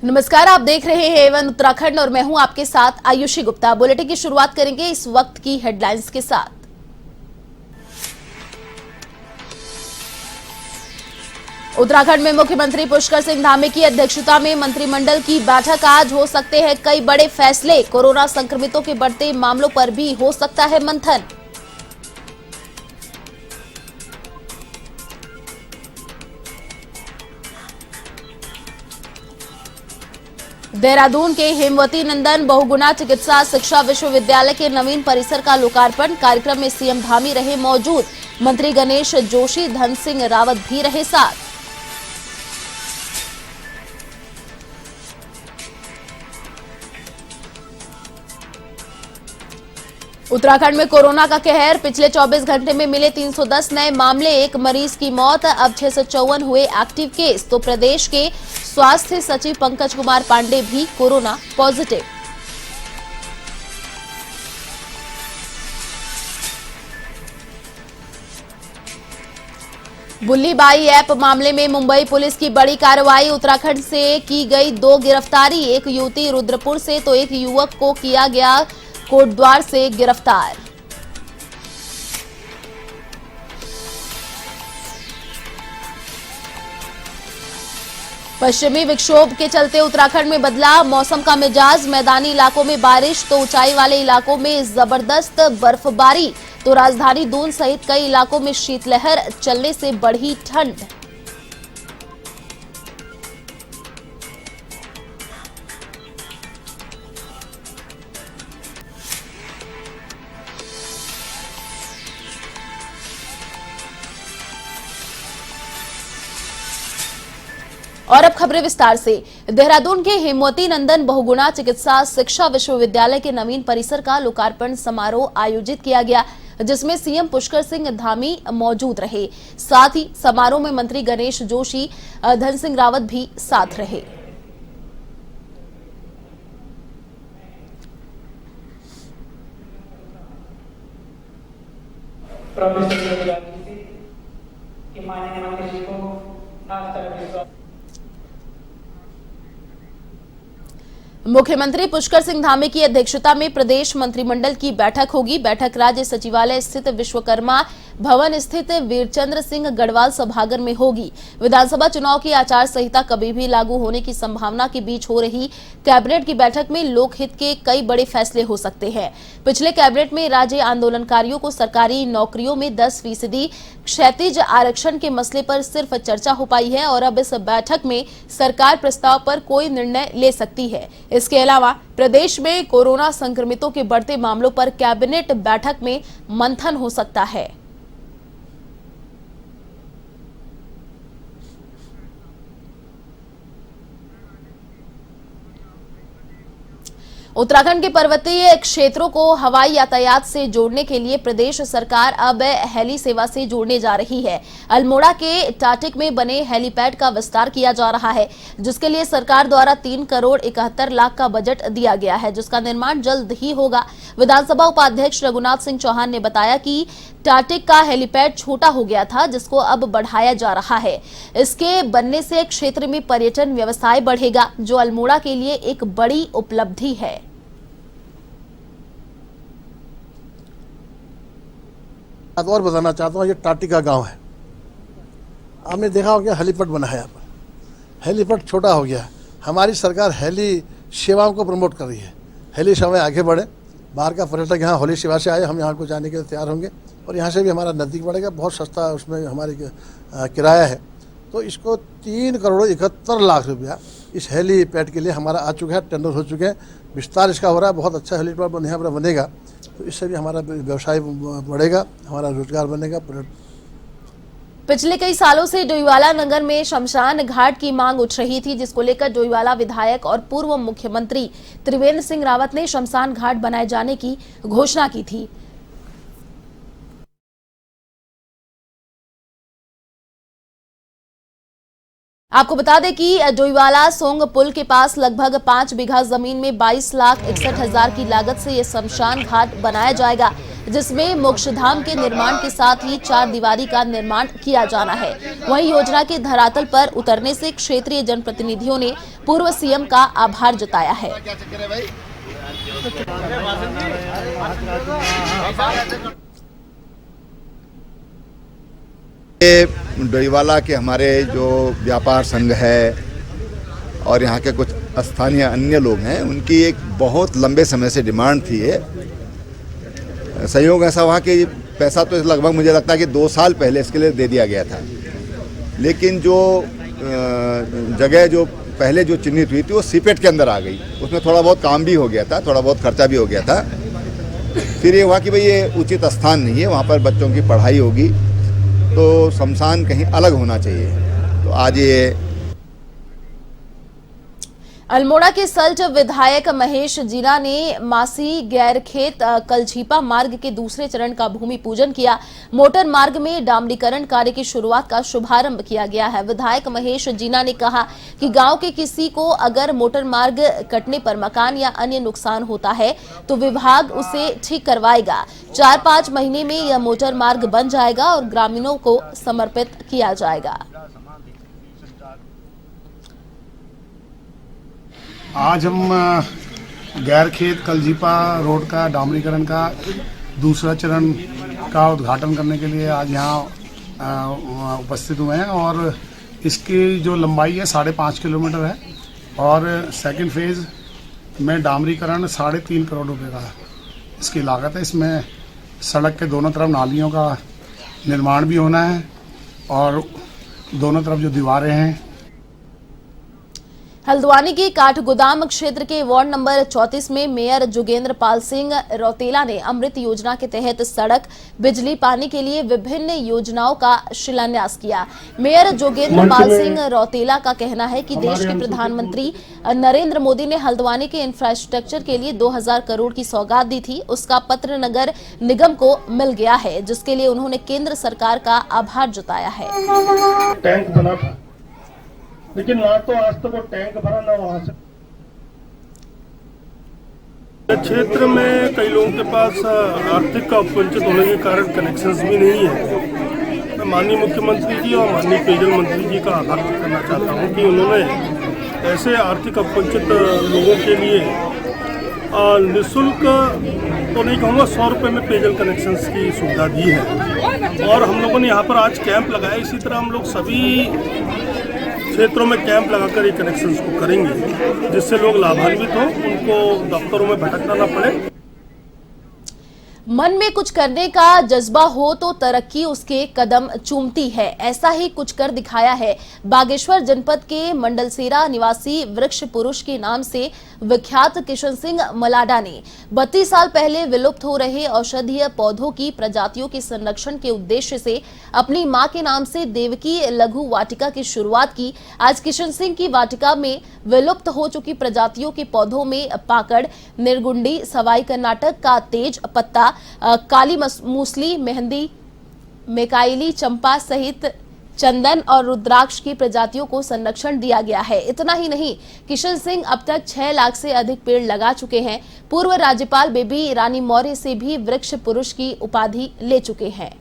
नमस्कार, आप देख रहे हैं एवन उत्तराखंड और मैं हूं आपके साथ आयुषी गुप्ता। बुलेटिन की शुरुआत करेंगे इस वक्त की हेडलाइंस के साथ। उत्तराखंड में मुख्यमंत्री पुष्कर सिंह धामी की अध्यक्षता में मंत्रिमंडल की बैठक। आज हो सकते हैं कई बड़े फैसले। कोरोना संक्रमितों के बढ़ते मामलों पर भी हो सकता है मंथन। देहरादून के हेमवती नंदन बहुगुणा चिकित्सा शिक्षा विश्वविद्यालय के नवीन परिसर का लोकार्पण। कार्यक्रम में सीएम धामी रहे मौजूद। मंत्री गणेश जोशी, धन सिंह रावत भी रहे साथ। उत्तराखंड में कोरोना का कहर। पिछले 24 घंटे में मिले 310 नए मामले, एक मरीज की मौत। अब 654 हुए एक्टिव केस। तो प्रदेश के स्वास्थ्य सचिव पंकज कुमार पांडे भी कोरोना पॉजिटिव। बुल्लीबाई ऐप मामले में मुंबई पुलिस की बड़ी कार्रवाई। उत्तराखंड से की गई 2 गिरफ्तारी, एक युवती रुद्रपुर से तो एक युवक को किया गया कोटद्वार से गिरफ्तार। पश्चिमी विक्षोभ के चलते उत्तराखंड में बदला मौसम का मिजाज। मैदानी इलाकों में बारिश तो ऊंचाई वाले इलाकों में जबरदस्त बर्फबारी। तो राजधानी दून सहित कई इलाकों में शीतलहर चलने से बढ़ी ठंड। और अब खबरें विस्तार से। देहरादून के हेमवती नंदन बहुगुणा चिकित्सा शिक्षा विश्वविद्यालय के नवीन परिसर का लोकार्पण समारोह आयोजित किया गया, जिसमें सीएम पुष्कर सिंह धामी मौजूद रहे। साथ ही समारोह में मंत्री गणेश जोशी, धन सिंह रावत भी साथ रहे। मुख्यमंत्री पुष्कर सिंह धामी की अध्यक्षता में प्रदेश मंत्रिमंडल की बैठक होगी। बैठक राज्य सचिवालय स्थित विश्वकर्मा भवन स्थित वीरचंद्र सिंह गढ़वाल सभागार में होगी। विधानसभा चुनाव की आचार संहिता कभी भी लागू होने की संभावना के बीच हो रही कैबिनेट की बैठक में लोकहित के कई बड़े फैसले हो सकते हैं। पिछले कैबिनेट में राज्य आंदोलनकारियों को सरकारी नौकरियों में 10% क्षैतिज आरक्षण के मसले पर सिर्फ चर्चा हो पाई है और अब इस बैठक में सरकार प्रस्ताव पर कोई निर्णय ले सकती है। इसके अलावा प्रदेश में कोरोना संक्रमितों के बढ़ते मामलों पर कैबिनेट बैठक में मंथन हो सकता है। उत्तराखंड के पर्वतीय क्षेत्रों को हवाई यातायात से जोड़ने के लिए प्रदेश सरकार अब हेली सेवा से जोड़ने जा रही है। अल्मोड़ा के टाटिक में बने हेलीपैड का विस्तार किया जा रहा है, जिसके लिए सरकार द्वारा 3 करोड़ 71 लाख का बजट दिया गया है, जिसका निर्माण जल्द ही होगा। विधानसभा उपाध्यक्ष रघुनाथ सिंह चौहान ने बताया कि टाटिक का हेलीपैड छोटा हो गया था, जिसको अब बढ़ाया जा रहा है। इसके बनने से क्षेत्र में पर्यटन व्यवसाय बढ़ेगा, जो अल्मोड़ा के लिए एक बड़ी उपलब्धि है। और बताना चाहता हूँ, ये टाटिक का गांव है। आपने देखा होगा हेलीपैड बना है, यहाँ पर हेलीपैड छोटा हो गया है। हमारी सरकार हेली सेवाओं को प्रमोट कर रही है। हेली सेवाएं आगे बढ़े, बाहर का पर्यटक यहाँ हेली सेवा से आए, हम यहाँ को जाने के लिए तैयार होंगे और यहाँ से भी हमारा नज़दीक बढ़ेगा। बहुत सस्ता उसमें हमारी किराया है। तो इसको 3 करोड़ 71 लाख रुपया इस हेलीपैड के लिए हमारा आ चुका है, टेंडर हो चुके हैं, विस्तार इसका हो रहा है। बहुत अच्छा हेलीपैड यहाँ पर बनेगा, तो इससे भी हमारा व्यवसाय बढ़ेगा, हमारा रोजगार बनेगा। पिछले कई सालों से डोईवाला नगर में शमशान घाट की मांग उठ रही थी, जिसको लेकर डोईवाला विधायक और पूर्व मुख्यमंत्री त्रिवेंद्र सिंह रावत ने शमशान घाट बनाए जाने की घोषणा की थी। आपको बता दें कि डोईवाला सोंग पुल के पास लगभग 5 बीघा जमीन में 22,61,000 की लागत से यह शमशान घाट बनाया जाएगा। जिसमें मोक्षधाम के निर्माण के साथ ही 4 दीवारी का निर्माण किया जाना है। वहीं योजना के धरातल पर उतरने से क्षेत्रीय जनप्रतिनिधियों ने पूर्व सीएम का आभार जताया है। ये डोईवाला के हमारे जो व्यापार संघ है और यहाँ के कुछ स्थानीय अन्य लोग हैं, उनकी एक बहुत लंबे समय से डिमांड थी। ये संयोग ऐसा हुआ कि पैसा तो लगभग मुझे लगता है कि 2 साल पहले इसके लिए दे दिया गया था, लेकिन जो जगह जो पहले जो चिन्हित हुई थी वो सीपेट के अंदर आ गई। उसमें थोड़ा बहुत काम भी हो गया था, थोड़ा बहुत खर्चा भी हो गया था। फिर ये हुआ कि भाई ये उचित स्थान नहीं है, वहाँ पर बच्चों की पढ़ाई होगी तो शमशान कहीं अलग होना चाहिए। तो आज ये अल्मोड़ा के सल्ट विधायक महेश जीना ने मासी गैरखेत कलझीपा मार्ग के दूसरे चरण का भूमि पूजन किया। मोटर मार्ग में डामरीकरण कार्य की शुरुआत का शुभारंभ किया गया है। विधायक महेश जीना ने कहा कि गांव के किसी को अगर मोटर मार्ग कटने पर मकान या अन्य नुकसान होता है तो विभाग उसे ठीक करवाएगा। 4-5 महीने में यह मोटर मार्ग बन जाएगा और ग्रामीणों को समर्पित किया जाएगा। आज हम गैरखेत कलझीपा रोड का डामरीकरण का दूसरा चरण का उद्घाटन करने के लिए आज यहाँ उपस्थित हुए हैं और इसकी जो लंबाई है 5.5 किलोमीटर है और सेकंड फेज में डामरीकरण 3.5 करोड़ रुपए का इसकी लागत है। इसमें सड़क के दोनों तरफ नालियों का निर्माण भी होना है और दोनों तरफ जो दीवारें हैं। हल्द्वानी के काठगोदाम क्षेत्र के वार्ड नंबर 34 में मेयर जोगेंद्र पाल सिंह रौतेला ने अमृत योजना के तहत सड़क, बिजली, पानी के लिए विभिन्न योजनाओं का शिलान्यास किया। मेयर जोगेंद्र पाल सिंह रौतेला का कहना है कि देश के प्रधानमंत्री नरेंद्र मोदी ने हल्द्वानी के इंफ्रास्ट्रक्चर के लिए 2000 करोड़ की सौगात दी थी। उसका पत्र नगर निगम को मिल गया है, जिसके लिए उन्होंने केंद्र सरकार का आभार जताया है। टैंक बना था, लेकिन ना तो आज तक वो टैंक भरा ना वहां से। क्षेत्र में कई लोगों के पास आर्थिक का वंचित होने के कारण कनेक्शंस भी नहीं है। मैं माननीय मुख्यमंत्री जी और माननीय पेयजल मंत्री जी का आभार करना चाहता हूं कि उन्होंने ऐसे आर्थिक अपवंचित लोगों के लिए निःशुल्क तो नहीं कहूँगा 100 रुपये में पेयजल कनेक्शंस की सुविधा दी है। और हम लोगों ने यहाँ पर आज कैंप लगाया। इसी तरह हम लोग सभी क्षेत्रों में कैंप लगाकर ये कनेक्शंस को करेंगे, जिससे लोग लाभान्वित हों, उनको दफ्तरों में भटकना ना पड़े। मन में कुछ करने का जज्बा हो तो तरक्की उसके कदम चूमती है। ऐसा ही कुछ कर दिखाया है बागेश्वर जनपद के मंडलसेरा निवासी वृक्ष पुरुष के नाम से विख्यात किशन सिंह मलाडा ने 32 साल पहले विलुप्त हो रहे औषधीय पौधों की प्रजातियों के संरक्षण के उद्देश्य से अपनी मां के नाम से देवकी लघु वाटिका की शुरुआत की। आज किशन सिंह की वाटिका में विलुप्त हो चुकी प्रजातियों के पौधों में पाकड़, निर्गुंडी, सवाई कर्नाटक का तेज पत्ता, काली मूसली, मेहंदी, मेकाइली, चंपा सहित चंदन और रुद्राक्ष की प्रजातियों को संरक्षण दिया गया है। इतना ही नहीं, किशन सिंह अब तक 6 लाख से अधिक पेड़ लगा चुके हैं। पूर्व राज्यपाल बेबी रानी मौर्य से भी वृक्ष पुरुष की उपाधि ले चुके हैं।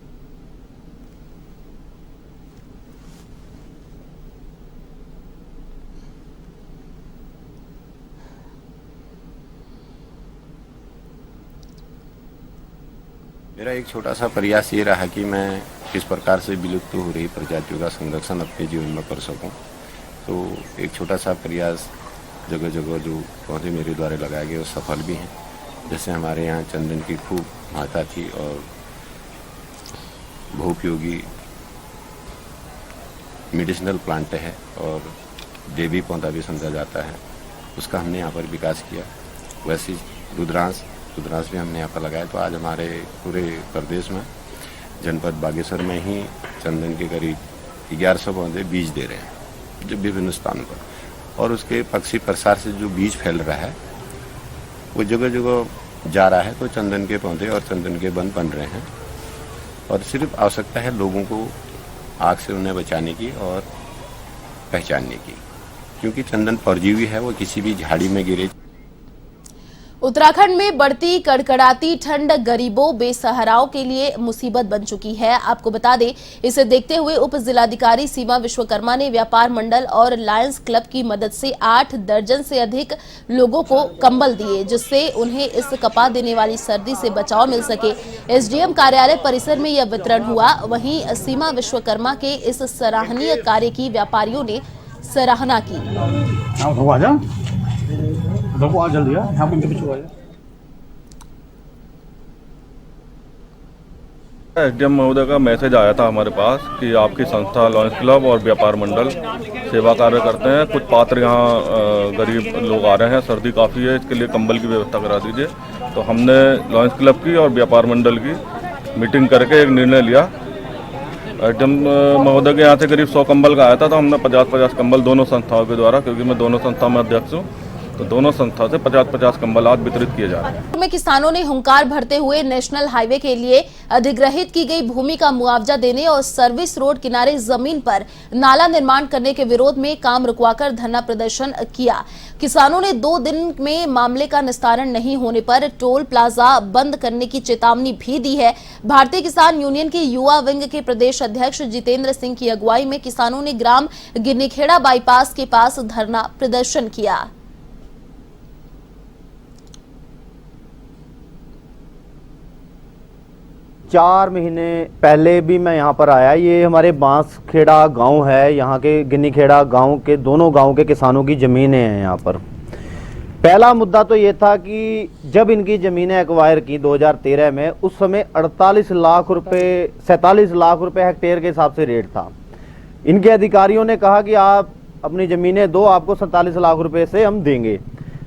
मेरा एक छोटा सा प्रयास ये रहा कि मैं किस प्रकार से विलुप्त हो रही प्रजातियों का संरक्षण अपने जीवन में कर सकूं। तो एक छोटा सा प्रयास जगह जगह जो पौधे मेरे द्वारा लगाए गए वो सफल भी हैं। जैसे हमारे यहाँ चंदन की खूब महत्ता थी और बहुपयोगी मेडिसिनल प्लांट है और देवी पौधा भी समझा जाता है, उसका हमने यहाँ पर विकास किया। वैसे रुद्रांश भी हमने यहाँ पर लगाया। तो आज हमारे पूरे प्रदेश में जनपद बागेश्वर में ही चंदन के करीब 1100 पौधे बीज दे रहे हैं जो विभिन्न स्थानों पर, और उसके पक्षी प्रसार से जो बीज फैल रहा है वो जगह जगह जा रहा है। तो चंदन के पौधे और चंदन के वन बन रहे हैं और सिर्फ आवश्यकता है लोगों को आग से उन्हें बचाने की और पहचानने की, क्योंकि चंदन परजीवी है, वो किसी भी झाड़ी में गिरे। उत्तराखंड में बढ़ती कड़कड़ाती ठंड गरीबों बेसहाराओं के लिए मुसीबत बन चुकी है। आपको बता दें, इसे देखते हुए उप जिलाधिकारी सीमा विश्वकर्मा ने व्यापार मंडल और लायंस क्लब की मदद से 8 दर्जन से अधिक लोगों को कंबल दिए, जिससे उन्हें इस कपा देने वाली सर्दी से बचाव मिल सके। एसडीएम कार्यालय परिसर में यह वितरण हुआ। वहीं सीमा विश्वकर्मा के इस सराहनीय कार्य की व्यापारियों ने सराहना की। एसडीएम महोदय का मैसेज आया था हमारे पास कि आपकी संस्था लायंस क्लब और व्यापार मंडल सेवा कार्य करते हैं। कुछ पात्र यहाँ गरीब लोग आ रहे हैं, सर्दी काफ़ी है, इसके लिए कंबल की व्यवस्था करा दीजिए। तो हमने लायंस क्लब की और व्यापार मंडल की मीटिंग करके एक निर्णय लिया। एसडीएम महोदय के यहाँ से करीब 100 कंबल का आया था, तो हमने 50-50 कंबल दोनों संस्थाओं के द्वारा, क्योंकि मैं दोनों संस्था में अध्यक्ष हूँ, तो दोनों संस्था से 50-50 कंबल आज वितरित किए जा रहे हैं। में किसानों ने हुंकार भरते हुए नेशनल हाईवे के लिए अधिग्रहित की गई भूमि का मुआवजा देने और सर्विस रोड किनारे जमीन पर नाला निर्माण करने के विरोध में काम रुकवाकर धरना प्रदर्शन किया। किसानों ने 2 दिन में मामले का निस्तारण नहीं होने पर टोल प्लाजा बंद करने की चेतावनी भी दी है। भारतीय किसान यूनियन के युवा विंग के प्रदेश अध्यक्ष जितेंद्र सिंह की अगुवाई में किसानों ने ग्राम गिन्नीखेड़ा बाईपास के पास धरना प्रदर्शन किया। 4 महीने पहले भी मैं यहाँ पर आया। ये हमारे बांसखेड़ा गांव है, यहाँ के गिन्नीखेड़ा गांव के दोनों गांव के किसानों की ज़मीनें हैं यहाँ पर। पहला मुद्दा तो ये था कि जब इनकी ज़मीनें एक्वायर की 2013 में, उस समय 48 लाख रुपए 47 लाख रुपए हेक्टेयर के हिसाब से रेट था। इनके अधिकारियों ने कहा कि आप अपनी ज़मीनें दो, आपको 47 लाख रुपए से हम देंगे।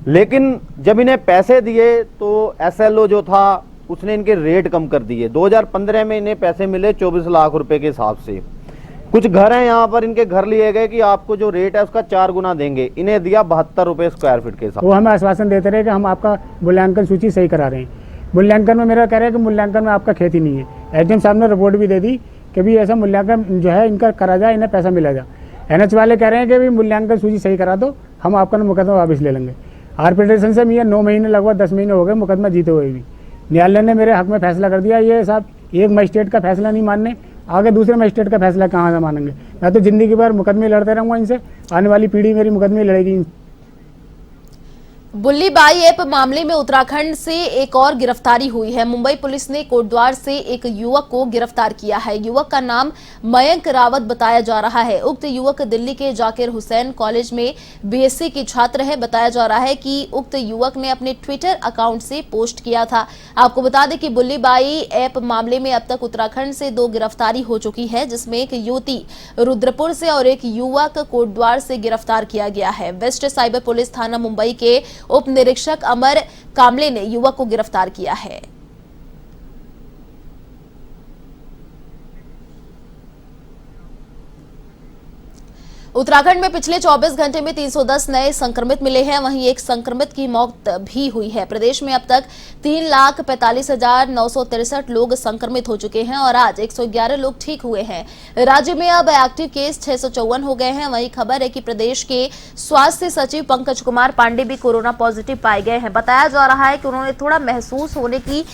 लेकिन जब इन्हें पैसे दिए तो एसएलओ जो था उसने इनके रेट कम कर दिए। 2015 में इन्हें पैसे मिले 24 लाख रुपए के हिसाब से। कुछ घर हैं यहाँ पर, इनके घर लिए गए कि आपको जो रेट है उसका 4 गुना देंगे। इन्हें दिया 72 रुपए स्क्वायर फीट के हिसाब। वो हमें आश्वासन देते रहे कि हम आपका मूल्यांकन सूची सही करा रहे हैं। मूल्यांकन में मेरा कह रहे हैं कि मूल्यांकन में आपका खेती नहीं है। एसडीएम साहब ने रिपोर्ट भी दे दी कि भी ऐसा मूल्यांकन जो है इनका करा जाए, इन्हें पैसा मिला जाए। एनएच वाले कह रहे हैं कि भी मूल्यांकन सूची सही करा दो, हम आपका मुकदमा वापस ले लेंगे। आर्बिट्रेशन से ये 9 महीने लगभग 10 महीने हो गए मुकदमा जीते हुए भी। न्यायालय ने मेरे हक में फैसला कर दिया। ये साहब एक मजिस्ट्रेट का फैसला नहीं मानने, आगे दूसरे मजिस्ट्रेट का फैसला कहाँ से मानेंगे। मैं तो जिंदगी भर मुकदमे लड़ते रहूँगा इनसे, आने वाली पीढ़ी मेरी मुकदमे लड़ेगी। बुल्लीबाई ऐप मामले में उत्तराखंड से एक और गिरफ्तारी हुई है। मुंबई पुलिस ने कोटद्वार से एक युवक को गिरफ्तार किया है। युवक का नाम मयंक रावत बताया जा रहा है। उक्त युवक दिल्ली के जाकिर हुसैन कॉलेज में बीएससी की छात्र है। बताया जा रहा है कि उक्त युवक ने अपने ट्विटर अकाउंट से पोस्ट किया था। आपको बता दें कि बुल्लीबाई ऐप मामले में अब तक उत्तराखंड से 2 गिरफ्तारी हो चुकी है, जिसमें एक युवती रुद्रपुर से और एक युवक कोटद्वार से गिरफ्तार किया गया है। वेस्ट साइबर पुलिस थाना मुंबई के उप निरीक्षक अमर कामले ने युवक को गिरफ्तार किया है। उत्तराखंड में पिछले 24 घंटे में 310 नए संक्रमित मिले हैं। वहीं एक संक्रमित की मौत भी हुई है। प्रदेश में अब तक 3,45,963 लोग संक्रमित हो चुके हैं और आज 111 लोग ठीक हुए हैं। राज्य में अब एक्टिव केस 654 हो गए हैं। वहीं खबर है कि प्रदेश के स्वास्थ्य सचिव पंकज कुमार पांडे भी कोरोना पॉजिटिव पाए गए हैं। बताया जा रहा है कि उन्होंने थोड़ा महसूस होने की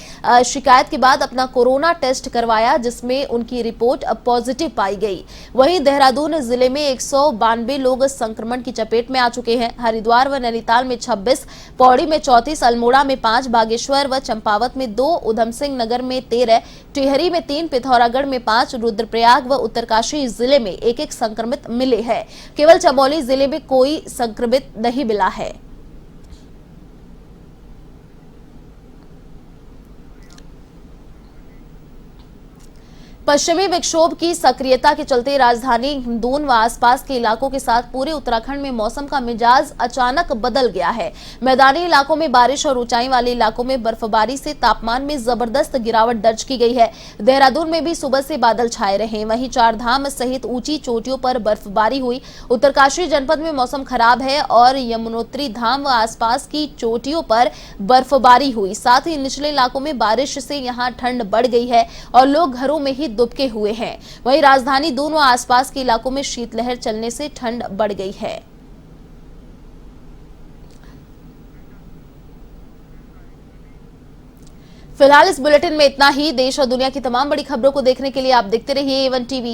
शिकायत के बाद अपना कोरोना टेस्ट करवाया, जिसमें उनकी रिपोर्ट पॉजिटिव पाई गई। वहीं देहरादून जिले में 192 लोग संक्रमण की चपेट में आ चुके हैं। हरिद्वार व नैनीताल में 26, पौड़ी में 34, अल्मोड़ा में 5, बागेश्वर व चंपावत में 2, उधम सिंह नगर में 13, टिहरी में 3, पिथौरागढ़ में 5, रुद्रप्रयाग व उत्तरकाशी जिले में 1-1 संक्रमित मिले हैं। केवल चमोली जिले में कोई संक्रमित नहीं मिला है। पश्चिमी विक्षोभ की सक्रियता के चलते राजधानी हिंदून व आसपास के इलाकों के साथ पूरे उत्तराखंड में मौसम का मिजाज अचानक बदल गया है। मैदानी इलाकों में बारिश और ऊंचाई वाले इलाकों में बर्फबारी से तापमान में जबरदस्त गिरावट दर्ज की गई है। देहरादून में भी सुबह से बादल छाए रहे। वहीं चारधाम सहित ऊंची चोटियों पर बर्फबारी हुई। उत्तरकाशी जनपद में मौसम खराब है और यमुनोत्री धाम व आसपास की चोटियों पर बर्फबारी हुई। साथ ही निचले इलाकों में बारिश से यहां ठंड बढ़ गई है और लोग घरों में ही दुबके हुए हैं। वहीं राजधानी दून व आसपास के इलाकों में शीतलहर चलने से ठंड बढ़ गई है। फिलहाल इस बुलेटिन में इतना ही। देश और दुनिया की तमाम बड़ी खबरों को देखने के लिए आप देखते रहिए A1 TV।